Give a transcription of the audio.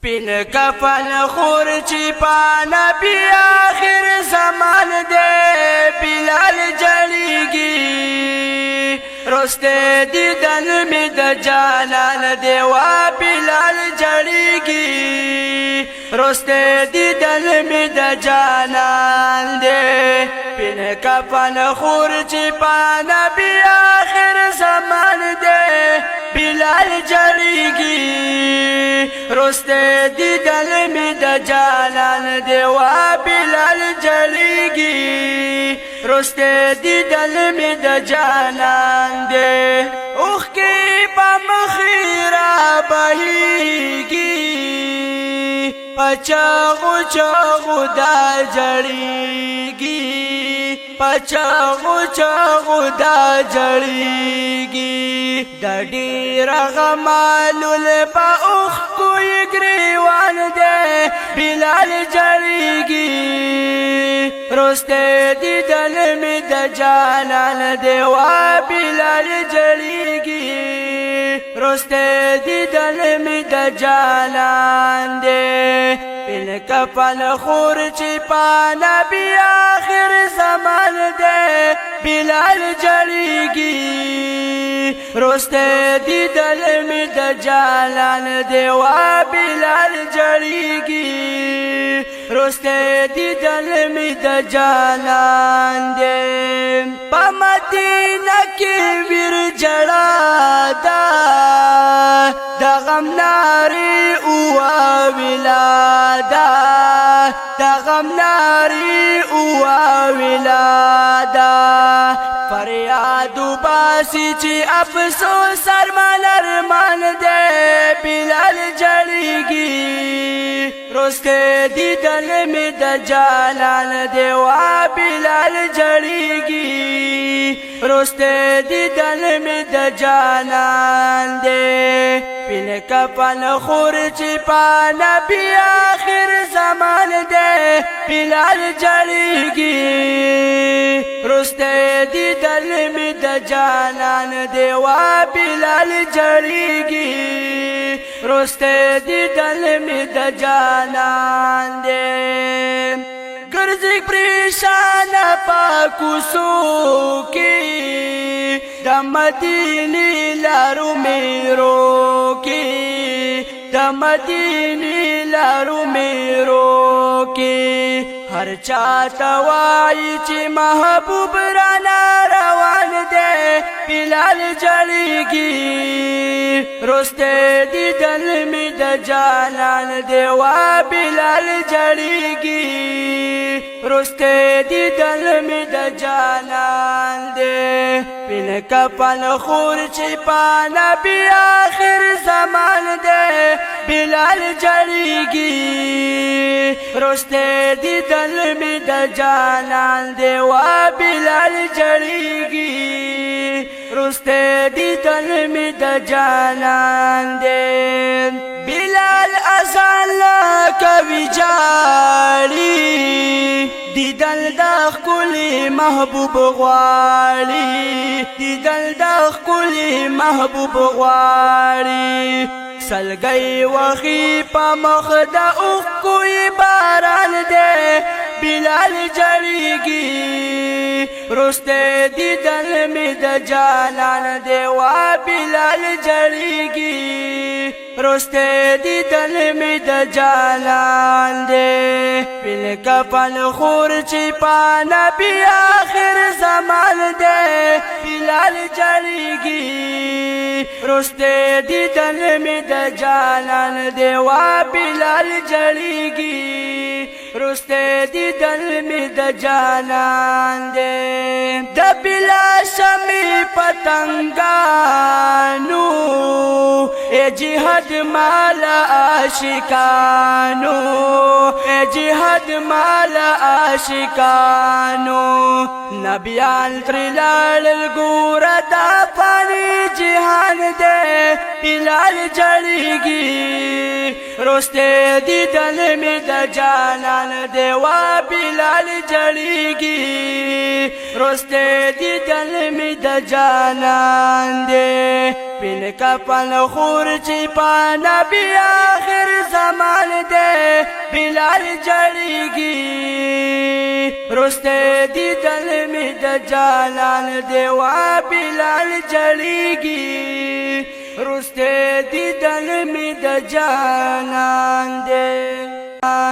پین کفن خور چی پا نبی آخر زمان دے بلال جڑیگی رستے دیدن می د جانان دے و بلال جڑیگی رستے دیدن می د جانان دے پین کفن خور چی پا نبی آخر زمان دے بلال جڑیگی رستے دیدن می د جانان دے و بلال جڑیگی رستے دیدن می د جانان دے اوخ کی بمخیرہ بہیگی پچاغو چاغو دا جڑیگی پچاغو چاغو دا جڑیگی ڈیر غمالول با اوخ کوئی گریوان دے بلال جڑیگی رستے دیدن می د جانان دے و بلال جڑیگی رستے دیدن می د جانان دے پین کفن خور چی پا نبی آخر زمان دے بلال جڑیگی رستے دیدن می د جانان دے و بلال جڑیگی رستے دیدن می د جانان دے پا مدینہ کی ویر جڑا دا دا غم ناری اوا ولادا دا غم ناری اوا ولادا فریادو باسی چی افسوس ارمان ارمان دے بلال جڑیگی رستے دیدن می د جانان دے و بلال جڑیگی رستے دیدن می د جانان دے پین کفن خور چی پا نبی آخر زمان دے بلال جڑیگی رستے دیدن می د جانان دے و بلال جڑیگی رستے دیدن می د جانان دے گرزی پریشان پاکو سو کی دا مدینی لارو میرو کی دا مدینی لارو میرو کی ہر چاہتا وائی چی محبوب رانا روان دے بلال جڑیگی رستے دیدن می د جانان دے و بلال جڑیگی رستے دیدن می د جانان دے پین کفن خور چی پا نبی آخر زمان دے بلال جڑیگی رستے دیدن می د جانان دے و بلال جڑیگی رستے دیدن می د جانان دے بلال ازان لکوی جاڑی دیدن دخ کلی محبوب غواړي دیدن دخ کلی محبوب غواړي سلګي وخی په مخ د اوخ کوئی باران دے بلال جڑیگی رستے دیدن می د جانان دے و بلال جڑیگی رستے دیدن می د جانان دے پین کفن خور چی پا نبی آخر زمان دے بلال جڑیگی رستے دیدن می د جانان دے و بلال جڑیگی رستے دیدن می د جانان دے د بلا شمی پتنگانو اے جہاد مالا عاشقانو اے جہاد مالا عاشقانو نبیان ترلال الگورا دا فانی جہان دے بلال جڑیگی رستے دیدن می د جانان دے و بلال جڑیگی رستے دیدن می د جانان دے پین کفن خور چی پا نبی آخر زمان بلال جړیږي رسته دیدل می د جانان دی وا بلال جړیږي رسته دیدل می د جانان دی